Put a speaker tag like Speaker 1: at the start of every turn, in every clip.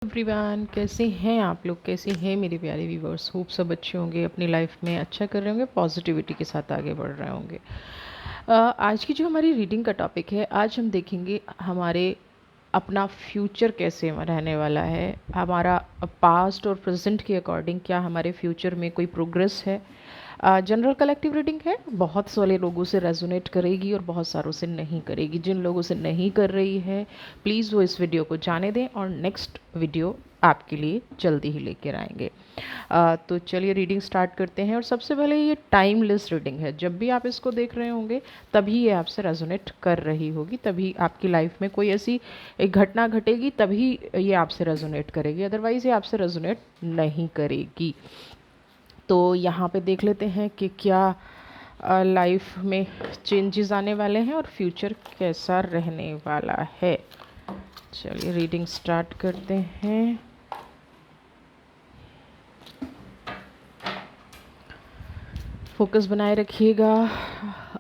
Speaker 1: Everyone, कैसे हैं आप लोग? कैसे हैं मेरे प्यारे व्यूवर्स? होप सब अच्छे होंगे, अपनी लाइफ में अच्छा कर रहे होंगे, पॉजिटिविटी के साथ आगे बढ़ रहे होंगे। आज की जो हमारी रीडिंग का टॉपिक है, आज हम देखेंगे हमारे अपना फ्यूचर कैसे रहने वाला है। हमारा पास्ट और प्रेजेंट के अकॉर्डिंग क्या हमारे फ्यूचर में कोई प्रोग्रेस है। जनरल कलेक्टिव रीडिंग है, बहुत सारे लोगों से रेजोनेट करेगी और बहुत सारों से नहीं करेगी। जिन लोगों से नहीं कर रही है, प्लीज़ वो इस वीडियो को जाने दें और नेक्स्ट वीडियो आपके लिए जल्दी ही लेकर आएंगे। तो चलिए रीडिंग स्टार्ट करते हैं। और सबसे पहले ये टाइमलेस रीडिंग है। जब भी आप इसको देख रहे होंगे तभी ये आपसे रेजोनेट कर रही होगी, तभी आपकी लाइफ में कोई ऐसी एक घटना घटेगी, तभी ये आपसे रेजोनेट करेगी, अदरवाइज़ ये आपसे रेजोनेट नहीं करेगी। तो यहाँ पे देख लेते हैं कि क्या लाइफ में चेंजेस आने वाले हैं और फ्यूचर कैसा रहने वाला है। चलिए रीडिंग स्टार्ट करते हैं। फोकस बनाए रखिएगा।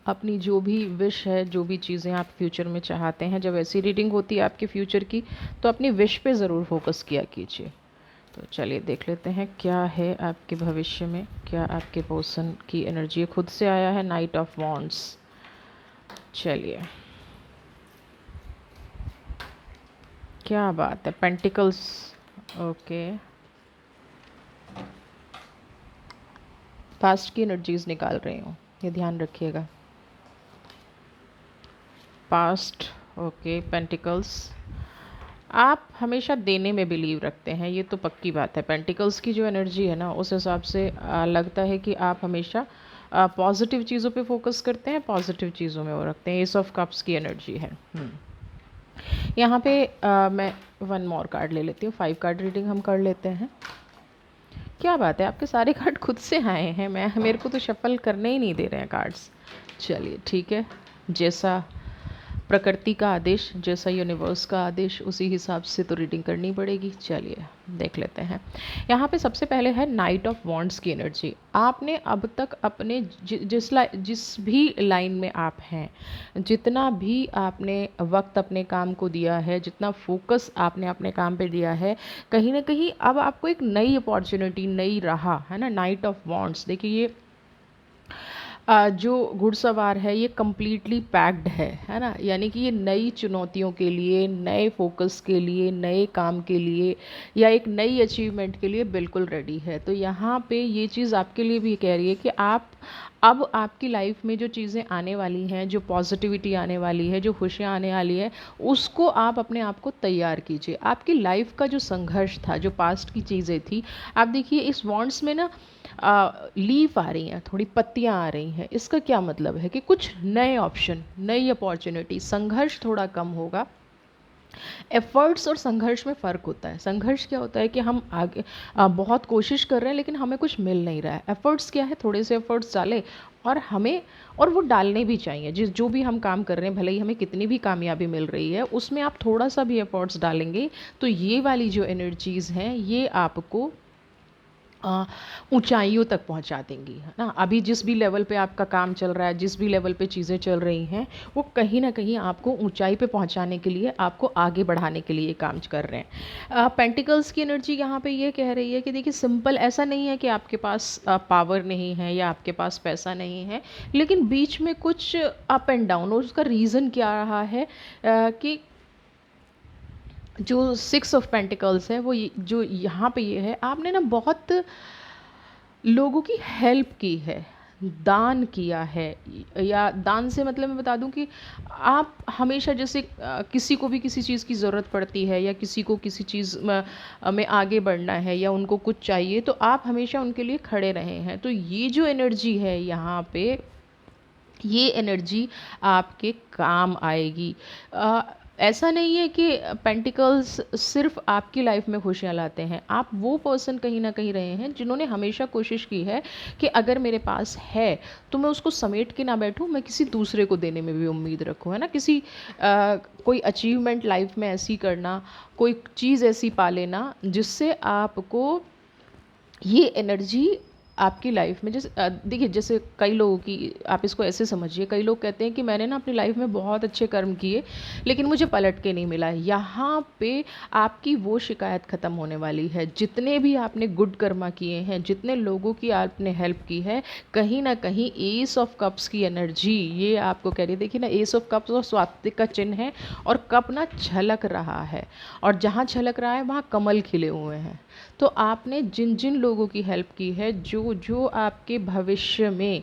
Speaker 1: अपनी जो भी विश है, जो भी चीज़ें आप फ्यूचर में चाहते हैं, जब ऐसी रीडिंग होती है आपके फ्यूचर की, तो अपनी विश पे ज़रूर फोकस किया कीजिए। तो चलिए देख लेते हैं क्या है आपके भविष्य में, क्या आपके पर्सन की एनर्जी। खुद से आया है नाइट ऑफ वॉन्ड्स। चलिए, क्या बात है, पेंटिकल्स। ओके, पास्ट की एनर्जीज निकाल रही हूँ, ये ध्यान रखिएगा। Past, okay, pentacles. आप हमेशा देने में बिलीव रखते हैं, ये तो पक्की बात है। पेंटिकल्स की जो एनर्जी है ना, उस हिसाब से लगता है कि आप हमेशा पॉजिटिव चीज़ों पे फोकस करते हैं, पॉजिटिव चीज़ों में वो रखते हैं। एस ऑफ कप्स की एनर्जी है। यहाँ पे मैं वन मोर कार्ड ले लेती हूँ। 5 कार्ड रीडिंग हम कर लेते हैं। क्या बात है, आपके सारे कार्ड खुद से आए हैं। मेरे को तो शफल करने ही नहीं दे रहे हैं कार्ड्स। चलिए ठीक है, जैसा प्रकृति का आदेश, जैसा यूनिवर्स का आदेश, उसी हिसाब से तो रीडिंग करनी पड़ेगी। चलिए देख लेते हैं। यहाँ पे सबसे पहले है नाइट ऑफ वॉन्ड्स की एनर्जी। आपने अब तक अपने जिस भी लाइन में आप हैं, जितना भी आपने वक्त अपने काम को दिया है, जितना फोकस आपने अपने काम पे दिया है, कहीं ना कहीं अब आपको एक नई अपॉर्चुनिटी, नई राह है ना। नाइट ऑफ वॉन्ड्स, देखिए ये जो घुड़सवार है ये कम्प्लीटली पैक्ड है ना। यानी कि ये नई चुनौतियों के लिए, नए फोकस के लिए, नए काम के लिए, या एक नई अचीवमेंट के लिए बिल्कुल रेडी है। तो यहाँ पे ये चीज़ आपके लिए भी कह रही है कि आप अब आपकी लाइफ में जो चीज़ें आने वाली हैं, जो पॉजिटिविटी आने वाली है, जो खुशियाँ आने वाली है, उसको आप अपने आप को तैयार कीजिए। आपकी लाइफ का जो संघर्ष था, जो पास्ट की चीज़ें थी, आप देखिए इस वॉन्ड्स में ना लीफ आ रही हैं, थोड़ी पत्तियां आ रही हैं। इसका क्या मतलब है कि कुछ नए ऑप्शन, नई अपॉर्चुनिटी, संघर्ष थोड़ा कम होगा। एफर्ट्स और संघर्ष में फ़र्क होता है। संघर्ष क्या होता है कि हम आगे बहुत कोशिश कर रहे हैं लेकिन हमें कुछ मिल नहीं रहा है। एफर्ट्स क्या है, थोड़े से एफर्ट्स डालें और हमें, और वो डालने भी चाहिए। जो भी हम काम कर रहे हैं, भले ही हमें कितनी भी कामयाबी मिल रही है, उसमें आप थोड़ा सा भी एफर्ट्स डालेंगे तो ये वाली जो एनर्जीज़ हैं ये आपको ऊंचाइयों तक पहुंचा देंगी, है ना। अभी जिस भी लेवल पे आपका काम चल रहा है, जिस भी लेवल पे चीज़ें चल रही हैं, वो कहीं ना कहीं आपको ऊंचाई पे पहुंचाने के लिए, आपको आगे बढ़ाने के लिए काम कर रहे हैं। पेंटिकल्स की एनर्जी यहाँ पे ये कह रही है कि देखिए सिंपल ऐसा नहीं है कि आपके पास पावर नहीं है या आपके पास पैसा नहीं है, लेकिन बीच में कुछ अप एंड डाउन, और उसका रीज़न क्या रहा है कि जो 6 ऑफ पेंटिकल्स है वो जो यहाँ पे ये है, आपने ना बहुत लोगों की हेल्प की है, दान किया है। या दान से मतलब मैं बता दूं कि आप हमेशा जैसे किसी को भी किसी चीज़ की ज़रूरत पड़ती है, या किसी को किसी चीज़ में आगे बढ़ना है, या उनको कुछ चाहिए, तो आप हमेशा उनके लिए खड़े रहे हैं। तो ये जो एनर्जी है यहाँ पे, ये एनर्जी आपके काम आएगी। ऐसा नहीं है कि पेंटिकल्स सिर्फ आपकी लाइफ में खुशियाँ लाते हैं। आप वो पर्सन कहीं ना कहीं रहे हैं जिन्होंने हमेशा कोशिश की है कि अगर मेरे पास है तो मैं उसको समेट के ना बैठूं, मैं किसी दूसरे को देने में भी उम्मीद रखूं, है ना। कोई अचीवमेंट लाइफ में ऐसी करना, कोई चीज़ ऐसी पा लेना जिससे आपको ये एनर्जी आपकी लाइफ में जैसे देखिए, जैसे कई लोगों की, आप इसको ऐसे समझिए, कई लोग कहते हैं कि मैंने ना अपनी लाइफ में बहुत अच्छे कर्म किए लेकिन मुझे पलट के नहीं मिला। यहाँ पे आपकी वो शिकायत ख़त्म होने वाली है। जितने भी आपने गुड कर्मा किए हैं, जितने लोगों की आपने हेल्प की है, कहीं ना कहीं एस ऑफ कप्स की एनर्जी ये आपको कह रही है। देखिए ना, एस ऑफ कप्स और स्वास्तिक का चिन्ह है और कप ना छलक रहा है, और जहाँ छलक रहा है वहाँ कमल खिले हुए हैं। तो आपने जिन जिन लोगों की हेल्प की है, जो जो आपके भविष्य में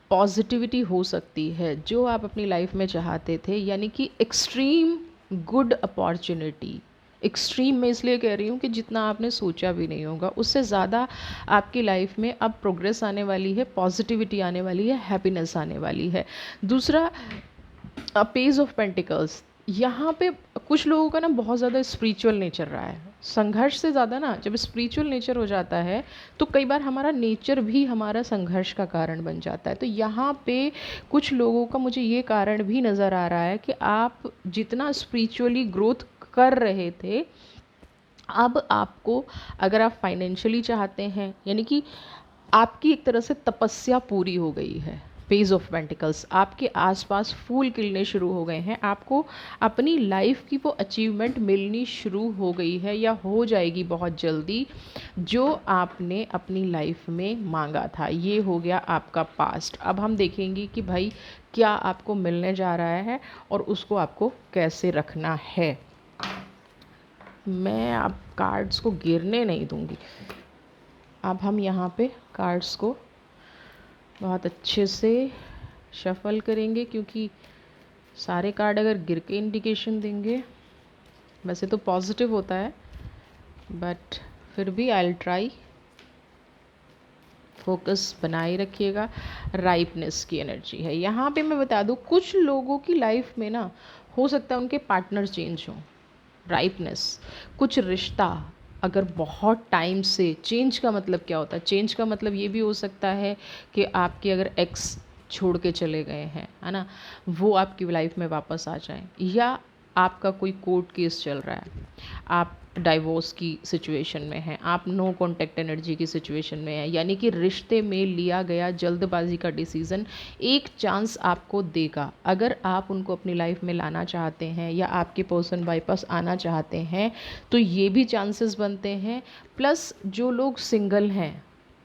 Speaker 1: पॉजिटिविटी हो सकती है, जो आप अपनी लाइफ में चाहते थे, यानी कि एक्सट्रीम गुड अपॉर्चुनिटी, एक्सट्रीम में इसलिए कह रही हूँ कि जितना आपने सोचा भी नहीं होगा उससे ज़्यादा आपकी लाइफ में अब प्रोग्रेस आने वाली है, पॉजिटिविटी आने वाली है, हैप्पीनेस आने वाली है। दूसरा, पेज ऑफ पेंटिकल्स, यहाँ पे कुछ लोगों का ना बहुत ज़्यादा स्पिरिचुअल नेचर रहा है। संघर्ष से ज़्यादा ना जब स्पिरिचुअल नेचर हो जाता है तो कई बार हमारा नेचर भी हमारा संघर्ष का कारण बन जाता है। तो यहाँ पे कुछ लोगों का मुझे ये कारण भी नज़र आ रहा है कि आप जितना स्पिरिचुअली ग्रोथ कर रहे थे, अब आपको, अगर आप फाइनेंशियली चाहते हैं, यानी कि आपकी एक तरह से तपस्या पूरी हो गई है। पेज ऑफ पेंटिकल्स, आपके आसपास फूल खिलने शुरू हो गए हैं, आपको अपनी लाइफ की वो अचीवमेंट मिलनी शुरू हो गई है या हो जाएगी बहुत जल्दी, जो आपने अपनी लाइफ में मांगा था। ये हो गया आपका पास्ट। अब हम देखेंगे कि भाई क्या आपको मिलने जा रहा है और उसको आपको कैसे रखना है। मैं अब कार्ड्स को गिरने नहीं दूंगी। अब हम यहाँ पे कार्ड्स को बहुत अच्छे से शफल करेंगे, क्योंकि सारे कार्ड अगर गिर के इंडिकेशन देंगे, वैसे तो पॉजिटिव होता है बट फिर भी आई विल ट्राई। फोकस बनाए रखिएगा। राइपनेस की एनर्जी है यहाँ पे। मैं बता दूँ, कुछ लोगों की लाइफ में ना हो सकता है उनके पार्टनर चेंज हों। राइपनेस, कुछ रिश्ता अगर बहुत टाइम से, चेंज का मतलब क्या होता है? चेंज का मतलब ये भी हो सकता है कि आपके अगर एक्स छोड़ के चले गए हैं, है ना, वो आपकी लाइफ में वापस आ जाएं, या आपका कोई कोर्ट केस चल रहा है, आप डाइवोर्स की सिचुएशन में हैं, आप नो कॉन्टैक्ट एनर्जी की सिचुएशन में हैं, यानी कि रिश्ते में लिया गया जल्दबाजी का डिसीज़न एक चांस आपको देगा। अगर आप उनको अपनी लाइफ में लाना चाहते हैं या आपके पर्सन वापस आना चाहते हैं तो ये भी चांसेस बनते हैं। प्लस जो लोग सिंगल हैं,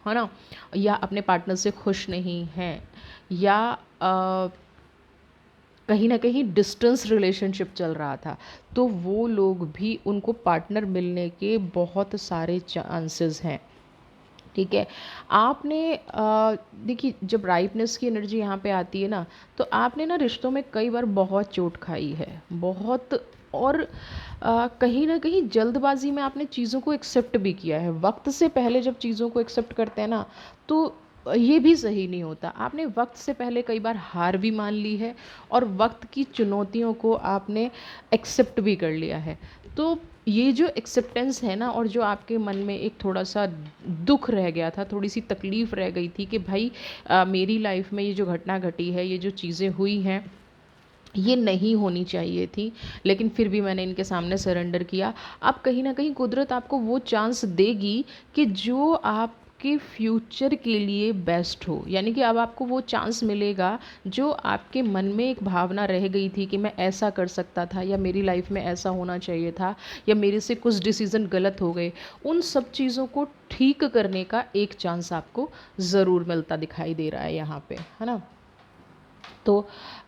Speaker 1: है ना, या अपने पार्टनर से खुश नहीं हैं, या कहीं ना कहीं डिस्टेंस रिलेशनशिप चल रहा था, तो वो लोग भी, उनको पार्टनर मिलने के बहुत सारे चांसेस हैं। ठीक है, आपने देखिए, जब राइपनेस की एनर्जी यहाँ पे आती है ना, तो आपने ना रिश्तों में कई बार बहुत चोट खाई है, बहुत, और कहीं ना कहीं जल्दबाजी में आपने चीज़ों को एक्सेप्ट भी किया है। वक्त से पहले जब चीज़ों को एक्सेप्ट करते हैं ना, तो ये भी सही नहीं होता। आपने वक्त से पहले कई बार हार भी मान ली है और वक्त की चुनौतियों को आपने एक्सेप्ट भी कर लिया है। तो ये जो एक्सेप्टेंस है ना, और जो आपके मन में एक थोड़ा सा दुख रह गया था, थोड़ी सी तकलीफ़ रह गई थी कि भाई मेरी लाइफ में ये जो घटना घटी है, ये जो चीज़ें हुई हैं, ये नहीं होनी चाहिए थी, लेकिन फिर भी मैंने इनके सामने सरेंडर किया। अब कहीं ना कहीं कुदरत आपको वो चांस देगी कि जो आपके फ्यूचर के लिए बेस्ट हो, यानी कि अब आपको वो चांस मिलेगा जो आपके मन में एक भावना रह गई थी कि मैं ऐसा कर सकता था, या मेरी लाइफ में ऐसा होना चाहिए था, या मेरे से कुछ डिसीज़न गलत हो गए। उन सब चीज़ों को ठीक करने का एक चांस आपको ज़रूर मिलता दिखाई दे रहा है यहाँ पे, है ना। तो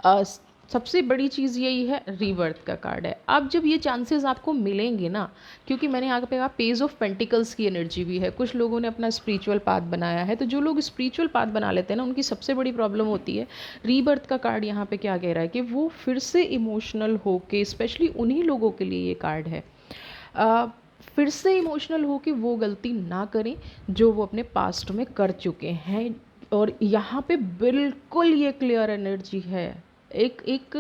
Speaker 1: अ, सबसे बड़ी चीज़ यही है, रीबर्थ का कार्ड है। अब जब ये चांसेस आपको मिलेंगे ना, क्योंकि मैंने यहाँ पे कहा पेज ऑफ पेंटिकल्स की एनर्जी भी है, कुछ लोगों ने अपना स्पिरिचुअल पाथ बनाया है, तो जो लोग स्पिरिचुअल पाथ बना लेते हैं ना, उनकी सबसे बड़ी प्रॉब्लम होती है। रीबर्थ का कार्ड यहाँ पे क्या कह रहा है कि वो फिर से इमोशनल हो के, स्पेशली उन्हीं लोगों के लिए ये कार्ड है, अ, फिर से इमोशनल हो कि वो गलती ना करें जो वो अपने पास्ट में कर चुके हैं। और यहाँ पे बिल्कुल ये क्लियर एनर्जी है, एक एक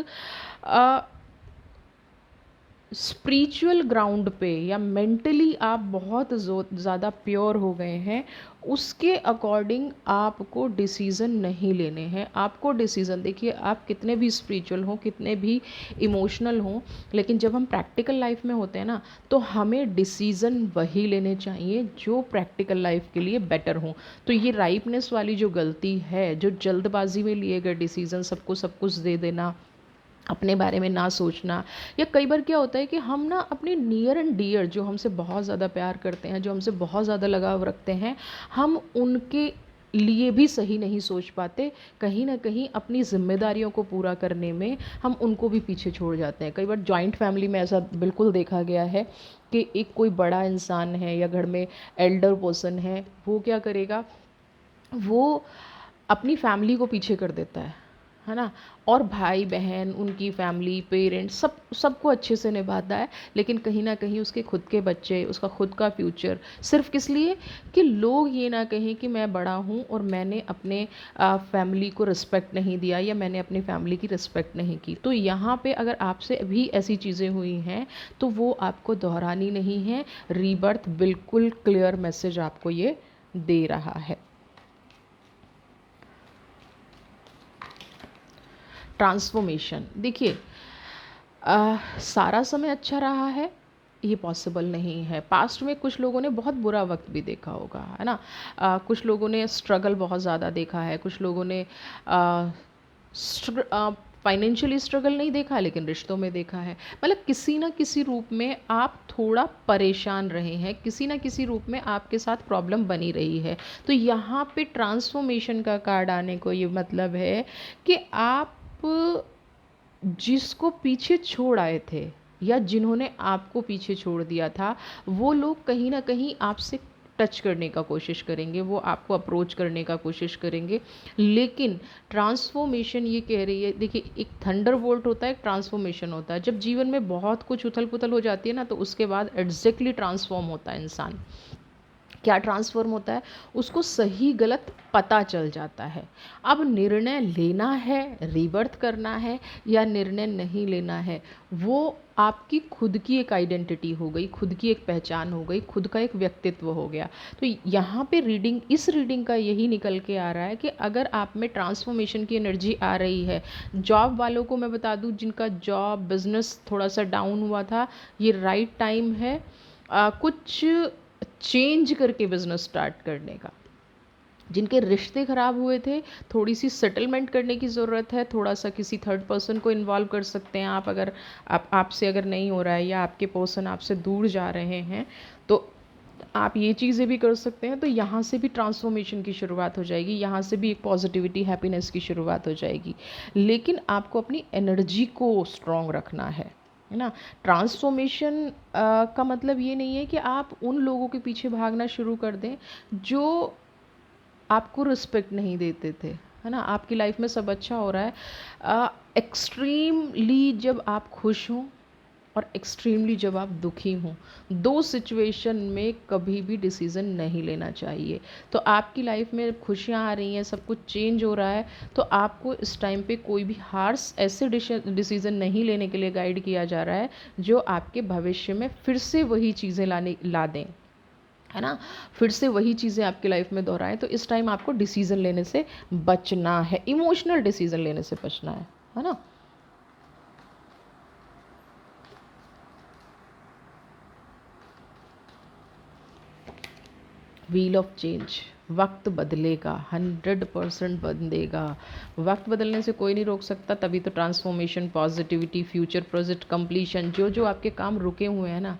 Speaker 1: स्पिरिचुअल ग्राउंड पे या मेंटली आप बहुत ज़्यादा प्योर हो गए हैं, उसके अकॉर्डिंग आपको डिसीज़न नहीं लेने हैं। आपको डिसीज़न, देखिए आप कितने भी स्पिरिचुअल हों, कितने भी इमोशनल हों, लेकिन जब हम प्रैक्टिकल लाइफ में होते हैं ना, तो हमें डिसीज़न वही लेने चाहिए जो प्रैक्टिकल लाइफ के लिए बेटर हों। तो ये राइपनेस वाली जो गलती है, जो जल्दबाजी में लिए गए डिसीज़न, सबको सब कुछ दे देना, अपने बारे में ना सोचना, या कई बार क्या होता है कि हम ना अपने नियर एंड डियर जो हमसे बहुत ज़्यादा प्यार करते हैं, जो हमसे बहुत ज़्यादा लगाव रखते हैं, हम उनके लिए भी सही नहीं सोच पाते। कहीं ना कहीं अपनी जिम्मेदारियों को पूरा करने में हम उनको भी पीछे छोड़ जाते हैं। कई बार जॉइंट फैमिली में ऐसा बिल्कुल देखा गया है कि एक कोई बड़ा इंसान है या घर में एल्डर पर्सन है, वो क्या करेगा, वो अपनी फैमिली को पीछे कर देता है ना, और भाई बहन, उनकी फैमिली, पेरेंट्स, सबको अच्छे से निभाता है, लेकिन कहीं ना कहीं उसके खुद के बच्चे, उसका खुद का फ्यूचर, सिर्फ किस लिए कि लोग ये ना कहें कि मैं बड़ा हूँ और मैंने अपने फैमिली को रिस्पेक्ट नहीं दिया या मैंने अपनी फैमिली की रिस्पेक्ट नहीं की। तो यहाँ पे अगर आपसे भी ऐसी चीज़ें हुई हैं तो वो आपको दोहरानी नहीं है। रीबर्थ बिल्कुल क्लियर मैसेज आपको ये दे रहा है। ट्रांसफॉर्मेशन, देखिए सारा समय अच्छा रहा है ये पॉसिबल नहीं है। पास्ट में कुछ लोगों ने बहुत बुरा वक्त भी देखा होगा, है ना। कुछ लोगों ने स्ट्रगल बहुत ज़्यादा देखा है, कुछ लोगों ने फाइनेंशियली स्ट्रगल नहीं देखा लेकिन रिश्तों में देखा है। मतलब किसी ना किसी रूप में आप थोड़ा परेशान रहे हैं, किसी ना किसी रूप में आपके साथ प्रॉब्लम बनी रही है। तो यहाँ पे ट्रांसफॉर्मेशन का कार्ड आने को ये मतलब है कि आप जिसको पीछे छोड़ आए थे या जिन्होंने आपको पीछे छोड़ दिया था, वो लोग कहीं ना कहीं आपसे टच करने का कोशिश करेंगे, वो आपको अप्रोच करने का कोशिश करेंगे। लेकिन ट्रांसफॉर्मेशन ये कह रही है, देखिए एक थंडर बोल्ट होता है, एक ट्रांसफॉर्मेशन होता है। जब जीवन में बहुत कुछ उथल पुथल हो जाती है ना, तो उसके बाद एग्जैक्टली ट्रांसफॉर्म होता है इंसान। क्या ट्रांसफॉर्म होता है, उसको सही गलत पता चल जाता है। अब निर्णय लेना है, रीबर्थ करना है या निर्णय नहीं लेना है, वो आपकी खुद की एक आइडेंटिटी हो गई, खुद की एक पहचान हो गई, खुद का एक व्यक्तित्व हो गया। तो यहाँ पे रीडिंग, इस रीडिंग का यही निकल के आ रहा है कि अगर आप में ट्रांसफॉर्मेशन की एनर्जी आ रही है, जॉब वालों को मैं बता दूँ जिनका जॉब बिजनेस थोड़ा सा डाउन हुआ था, ये राइट टाइम है कुछ चेंज करके बिजनेस स्टार्ट करने का। जिनके रिश्ते ख़राब हुए थे, थोड़ी सी सेटलमेंट करने की ज़रूरत है, थोड़ा सा किसी थर्ड पर्सन को इन्वॉल्व कर सकते हैं आप। अगर आपसे अगर नहीं हो रहा है या आपके पर्सन आपसे दूर जा रहे हैं, तो आप ये चीज़ें भी कर सकते हैं। तो यहाँ से भी ट्रांसफॉर्मेशन की शुरुआत हो जाएगी, यहाँ से भी एक पॉजिटिविटी, हैप्पीनेस की शुरुआत हो जाएगी। लेकिन आपको अपनी एनर्जी को स्ट्रॉन्ग रखना है ना। ट्रांसफॉर्मेशन का मतलब ये नहीं है कि आप उन लोगों के पीछे भागना शुरू कर दें जो आपको रिस्पेक्ट नहीं देते थे, है ना। आपकी लाइफ में सब अच्छा हो रहा है, एक्सट्रीमली जब आप खुश हों और एक्सट्रीमली जब आप दुखी हों, दो सिचुएशन में कभी भी डिसीज़न नहीं लेना चाहिए। तो आपकी लाइफ में खुशियाँ आ रही हैं, सब कुछ चेंज हो रहा है, तो आपको इस टाइम पे कोई भी हार्श ऐसे डिसीज़न नहीं लेने के लिए गाइड किया जा रहा है जो आपके भविष्य में फिर से वही चीज़ें ला दें, है ना, फिर से वही चीज़ें आपकी लाइफ में दोहराएं। तो इस टाइम आपको डिसीज़न लेने से बचना है, इमोशनल डिसीज़न लेने से बचना है ना। व्हील ऑफ चेंज, वक्त बदलेगा, 100% बदलेगा। वक्त बदलने से कोई नहीं रोक सकता, तभी तो transformation, positivity, future project completion, जो जो आपके काम रुके हुए हैं ना,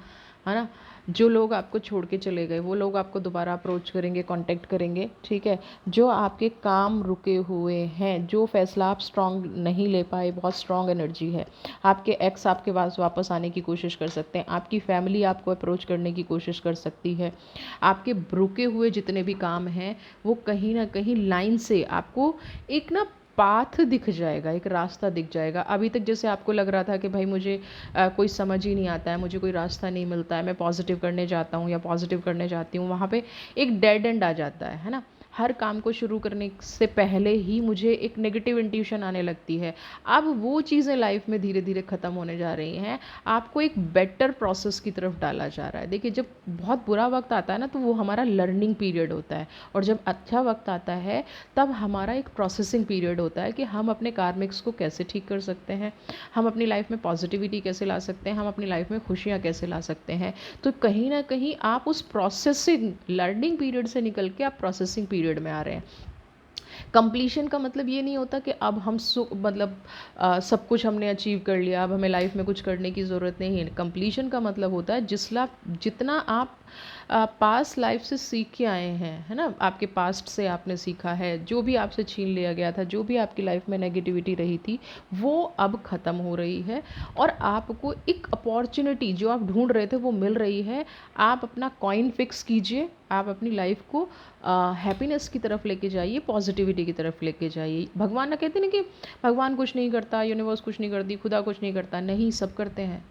Speaker 1: है ना, जो लोग आपको छोड़ के चले गए वो लोग आपको दोबारा अप्रोच करेंगे, कांटेक्ट करेंगे, ठीक है। जो आपके काम रुके हुए हैं, जो फैसला आप स्ट्रांग नहीं ले पाए, बहुत स्ट्रांग एनर्जी है। आपके एक्स आपके पास वापस आने की कोशिश कर सकते हैं, आपकी फैमिली आपको अप्रोच करने की कोशिश कर सकती है। आपके रुके हुए जितने भी काम हैं वो कहीं ना कहीं लाइन से आपको एक ना पाथ दिख जाएगा, एक रास्ता दिख जाएगा। अभी तक जैसे आपको लग रहा था कि भाई मुझे कोई समझ ही नहीं आता है, मुझे कोई रास्ता नहीं मिलता है, मैं पॉजिटिव करने जाता हूँ या पॉजिटिव करने जाती हूँ, वहाँ पे एक डेड एंड आ जाता है ना। हर काम को शुरू करने से पहले ही मुझे एक नेगेटिव इंट्यूशन आने लगती है। अब वो चीज़ें लाइफ में धीरे धीरे ख़त्म होने जा रही हैं, आपको एक बेटर प्रोसेस की तरफ डाला जा रहा है। देखिए, जब बहुत बुरा वक्त आता है ना, तो वो हमारा लर्निंग पीरियड होता है, और जब अच्छा वक्त आता है तब हमारा एक प्रोसेसिंग पीरियड होता है कि हम अपने कार्मिक्स को कैसे ठीक कर सकते हैं, हम अपनी लाइफ में पॉजिटिविटी कैसे ला सकते हैं, हम अपनी लाइफ में खुशियाँ कैसे ला सकते हैं। तो कहीं ना कहीं आप उस प्रोसेसिंग लर्निंग पीरियड से निकल के आप प्रोसेसिंग पीरियड में आ रहे हैं। कंप्लीशन का मतलब ये नहीं होता कि अब हम मतलब सब कुछ हमने अचीव कर लिया, अब हमें लाइफ में कुछ करने की ज़रूरत नहीं है। कंप्लीशन का मतलब होता है जितना आप पास्ट लाइफ से सीख के आए हैं, है ना, आपके पास्ट से आपने सीखा है, जो भी आपसे छीन लिया गया था, जो भी आपकी लाइफ में नेगेटिविटी रही थी, वो अब ख़त्म हो रही है, और आपको एक अपॉर्चुनिटी जो आप ढूंढ रहे थे वो मिल रही है। आप अपना कॉइन फिक्स कीजिए, आप अपनी लाइफ को हैप्पीनेस की तरफ लेके जाइए, पॉजिटिविटी की तरफ लेके जाइए। भगवान ना कहते ना कि भगवान कुछ नहीं करता, यूनिवर्स कुछ नहीं करती, खुदा कुछ नहीं करता, नहीं, सब करते हैं।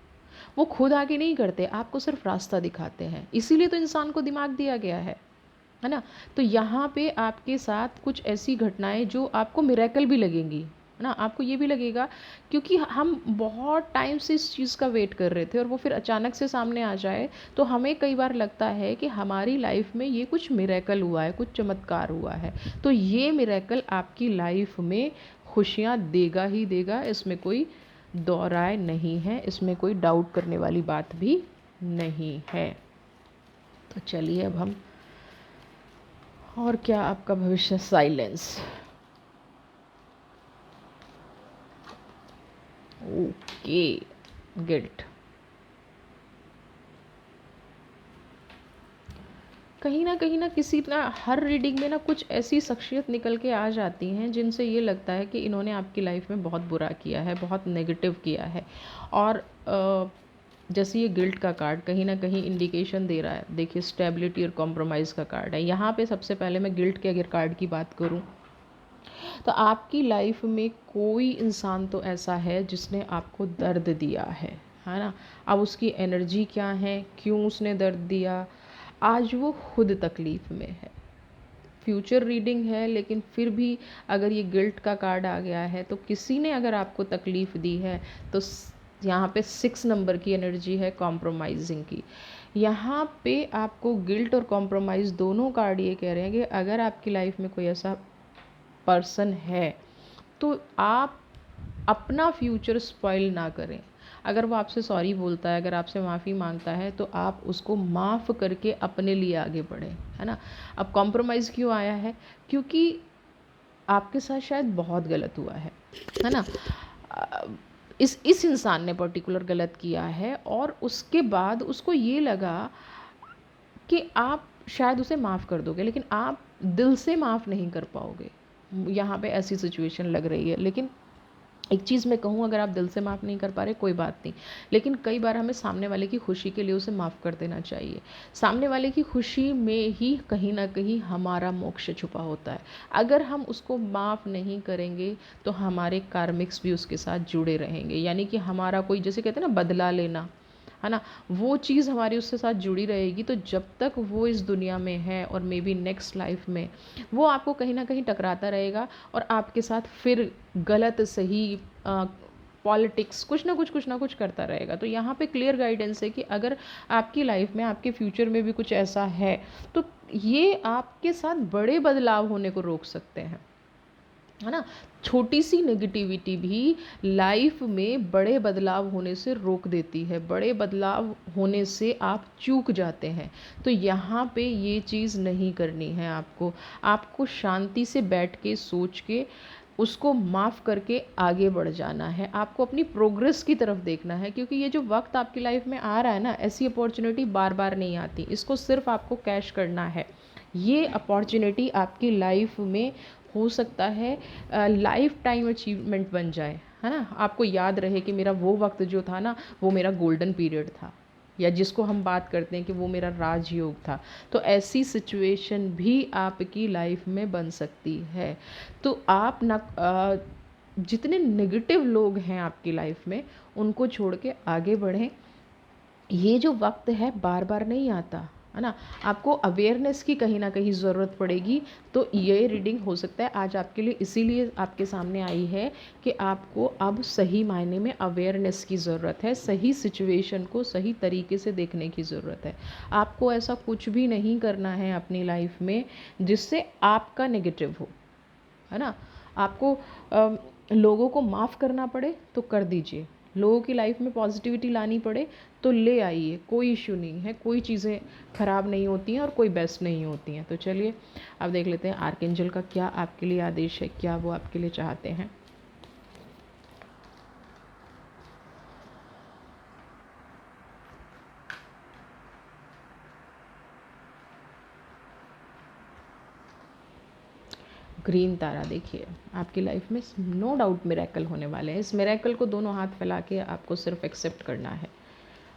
Speaker 1: वो खुद आके नहीं करते, आपको सिर्फ रास्ता दिखाते हैं। इसीलिए तो इंसान को दिमाग दिया गया है ना। तो यहाँ पे आपके साथ कुछ ऐसी घटनाएं जो आपको मिरेकल भी लगेंगी, है ना, आपको ये भी लगेगा, क्योंकि हम बहुत टाइम से इस चीज़ का वेट कर रहे थे, और वो फिर अचानक से सामने आ जाए तो हमें कई बार लगता है कि हमारी लाइफ में ये कुछ मिरेकल हुआ है, कुछ चमत्कार हुआ है। तो ये मिरेकल आपकी लाइफ में खुशियाँ देगा ही देगा, इसमें कोई दो राय नहीं है, इसमें कोई डाउट करने वाली बात भी नहीं है। तो चलिए अब हम, और क्या आपका भविष्य, साइलेंस। Okay, guilt. कहीं ना किसी ना हर रीडिंग में ना कुछ ऐसी शख्सियत निकल के आ जाती हैं जिनसे ये लगता है कि इन्होंने आपकी लाइफ में बहुत बुरा किया है, बहुत नेगेटिव किया है। और जैसे ये गिल्ट का कार्ड कहीं ना कहीं इंडिकेशन दे रहा है। देखिए, स्टेबिलिटी और कॉम्प्रोमाइज़ का कार्ड है यहाँ पे। सबसे पहले मैं गिल्ट के अगर कार्ड की बात करूँ, तो आपकी लाइफ में कोई इंसान तो ऐसा है जिसने आपको दर्द दिया है ना। अब उसकी एनर्जी क्या है, क्यों उसने दर्द दिया, आज वो खुद तकलीफ़ में है। फ्यूचर रीडिंग है, लेकिन फिर भी अगर ये गिल्ट का कार्ड आ गया है, तो किसी ने अगर आपको तकलीफ़ दी है, तो यहाँ पे 6 नंबर की एनर्जी है कॉम्प्रोमाइजिंग की। यहाँ पे आपको गिल्ट और कॉम्प्रोमाइज़ दोनों कार्ड ये कह रहे हैं कि अगर आपकी लाइफ में कोई ऐसा पर्सन है, तो आप अपना फ्यूचर स्पॉइल ना करें। अगर वो आपसे सॉरी बोलता है, अगर आपसे माफ़ी मांगता है, तो आप उसको माफ़ करके अपने लिए आगे बढ़ें, है ना। अब कॉम्प्रोमाइज़ क्यों आया है, क्योंकि आपके साथ शायद बहुत गलत हुआ है ना। अ, इस इंसान ने पर्टिकुलर गलत किया है, और उसके बाद उसको ये लगा कि आप शायद उसे माफ़ कर दोगे, लेकिन आप दिल से माफ़ नहीं कर पाओगे। यहाँ पे ऐसी सिचुएशन लग रही है। लेकिन एक चीज़ मैं कहूँ, अगर आप दिल से माफ़ नहीं कर पा रहे, कोई बात नहीं, लेकिन कई बार हमें सामने वाले की खुशी के लिए उसे माफ़ कर देना चाहिए। सामने वाले की खुशी में ही कहीं ना कहीं हमारा मोक्ष छुपा होता है। अगर हम उसको माफ़ नहीं करेंगे, तो हमारे कार्मिक्स भी उसके साथ जुड़े रहेंगे, यानी कि हमारा कोई, जैसे कहते हैं ना, बदला लेना, है ना, वो चीज़ हमारी उसके साथ जुड़ी रहेगी। तो जब तक वो इस दुनिया में है, और मे बी नेक्स्ट लाइफ में, वो आपको कहीं ना कहीं टकराता रहेगा, और आपके साथ फिर गलत सही पॉलिटिक्स कुछ ना कुछ करता रहेगा। तो यहाँ पे क्लियर गाइडेंस है कि अगर आपकी लाइफ में, आपके फ्यूचर में भी कुछ ऐसा है, तो ये आपके साथ बड़े बदलाव होने को रोक सकते हैं, है ना। छोटी सी नेगेटिविटी भी लाइफ में बड़े बदलाव होने से रोक देती है, बड़े बदलाव होने से आप चूक जाते हैं। तो यहाँ पे ये चीज़ नहीं करनी है आपको। आपको शांति से बैठ के सोच के उसको माफ़ करके आगे बढ़ जाना है। आपको अपनी प्रोग्रेस की तरफ देखना है, क्योंकि ये जो वक्त आपकी लाइफ में आ रहा है ना, ऐसी अपॉर्चुनिटी बार बार नहीं आती। इसको सिर्फ आपको कैश करना है। ये अपॉर्चुनिटी आपकी लाइफ में हो सकता है लाइफ टाइम अचीवमेंट बन जाए, है ना। आपको याद रहे कि मेरा वो वक्त जो था ना, वो मेरा गोल्डन पीरियड था, या जिसको हम बात करते हैं कि वो मेरा राजयोग था। तो ऐसी सिचुएशन भी आपकी लाइफ में बन सकती है। तो आप ना जितने नेगेटिव लोग हैं आपकी लाइफ में, उनको छोड़ के आगे बढ़ें। ये जो वक्त है बार बार नहीं आता, है ना। आपको अवेयरनेस की कहीं ना कहीं ज़रूरत पड़ेगी। तो ये रीडिंग हो सकता है आज आपके लिए इसीलिए आपके सामने आई है कि आपको अब सही मायने में अवेयरनेस की ज़रूरत है, सही सिचुएशन को सही तरीके से देखने की ज़रूरत है। आपको ऐसा कुछ भी नहीं करना है अपनी लाइफ में जिससे आपका नेगेटिव हो, है ना। आपको लोगों को माफ़ करना पड़े तो कर दीजिए, लोगों की लाइफ में पॉजिटिविटी लानी पड़े तो ले आइए, कोई इशू नहीं है, कोई चीज़ें ख़राब नहीं होती हैं और कोई बेस्ट नहीं होती हैं। तो चलिए अब देख लेते हैं आर्कएंजल का क्या आपके लिए आदेश है, क्या वो आपके लिए चाहते हैं। ग्रीन तारा, देखिए आपकी लाइफ में नो डाउट मिरेकल होने वाले हैं। इस मिरेकल को दोनों हाथ फैला के आपको सिर्फ एक्सेप्ट करना है।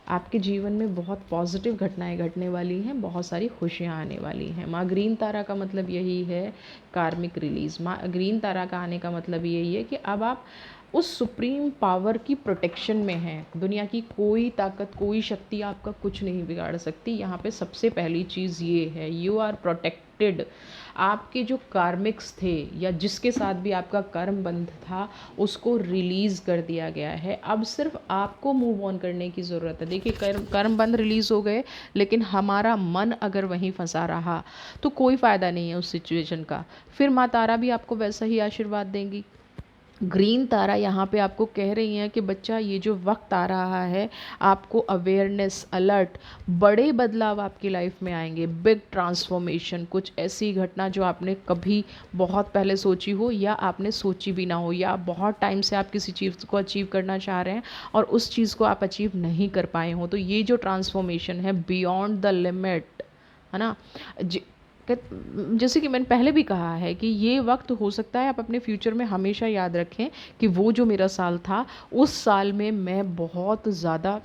Speaker 1: आपके जीवन में बहुत पॉजिटिव घटनाएं घटने वाली हैं, बहुत सारी खुशियां आने वाली हैं। माँ ग्रीन तारा का मतलब यही है, कार्मिक रिलीज। माँ ग्रीन तारा का आने का मतलब यही है कि अब आप उस सुप्रीम पावर की प्रोटेक्शन में हैं। दुनिया की कोई ताकत, कोई शक्ति आपका कुछ नहीं बिगाड़ सकती। यहाँ पे सबसे पहली चीज़ ये है, यू आर प्रोटेक्टेड। आपके जो कार्मिक्स थे या जिसके साथ भी आपका कर्म बंध था उसको रिलीज़ कर दिया गया है। अब सिर्फ आपको मूव ऑन करने की ज़रूरत है। देखिए कर्म बंध रिलीज़ हो गए, लेकिन हमारा मन अगर वहीं फंसा रहा तो कोई फ़ायदा नहीं है उस सिचुएशन का। फिर माँ तारा भी आपको वैसा ही आशीर्वाद देंगी। ग्रीन तारा यहाँ पे आपको कह रही हैं कि बच्चा ये जो वक्त आ रहा है, आपको अवेयरनेस, अलर्ट, बड़े बदलाव आपकी लाइफ में आएंगे, बिग ट्रांसफॉर्मेशन। कुछ ऐसी घटना जो आपने कभी बहुत पहले सोची हो या आपने सोची भी ना हो, या बहुत टाइम से आप किसी चीज़ को अचीव करना चाह रहे हैं और उस चीज़ को आप अचीव नहीं कर पाए हो। तो ये जो ट्रांसफॉर्मेशन है बियॉन्ड द लिमिट, है ना। जैसे कि मैंने पहले भी कहा है कि ये वक्त हो सकता है आप अपने फ्यूचर में हमेशा याद रखें कि वो जो मेरा साल था, उस साल में मैं बहुत ज़्यादा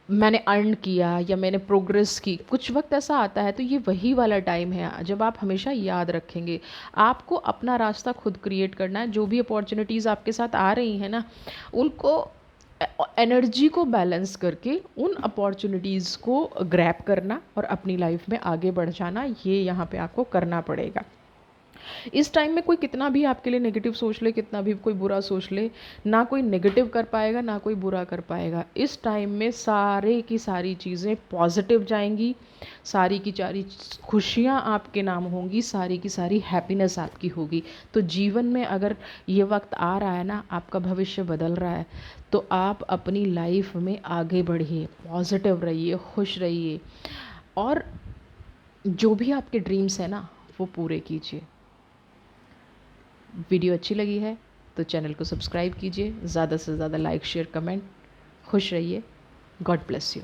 Speaker 1: मैंने अर्न किया या मैंने प्रोग्रेस की। कुछ वक्त ऐसा आता है तो ये वही वाला टाइम है जब आप हमेशा याद रखेंगे। आपको अपना रास्ता खुद क्रिएट करना है। जो भी अपॉर्चुनिटीज़ आपके साथ आ रही हैं ना, उनको एनर्जी को बैलेंस करके उन अपॉर्चुनिटीज़ को ग्रैब करना और अपनी लाइफ में आगे बढ़ जाना, ये यहाँ पे आपको करना पड़ेगा। इस टाइम में कोई कितना भी आपके लिए नेगेटिव सोच ले, कितना भी कोई बुरा सोच ले, ना कोई नेगेटिव कर पाएगा ना कोई बुरा कर पाएगा। इस टाइम में सारे की सारी चीज़ें पॉजिटिव जाएंगी, सारी की सारी खुशियाँ आपके नाम होंगी, सारी की सारी हैप्पीनेस आपकी होगी। तो जीवन में अगर ये वक्त आ रहा है ना, आपका भविष्य बदल रहा है, तो आप अपनी लाइफ में आगे बढ़िए, पॉजिटिव रहिए, खुश रहिए और जो भी आपके ड्रीम्स हैं ना वो पूरे कीजिए। वीडियो अच्छी लगी है तो चैनल को सब्सक्राइब कीजिए, ज़्यादा से ज़्यादा लाइक, शेयर, कमेंट। खुश रहिए। God bless you.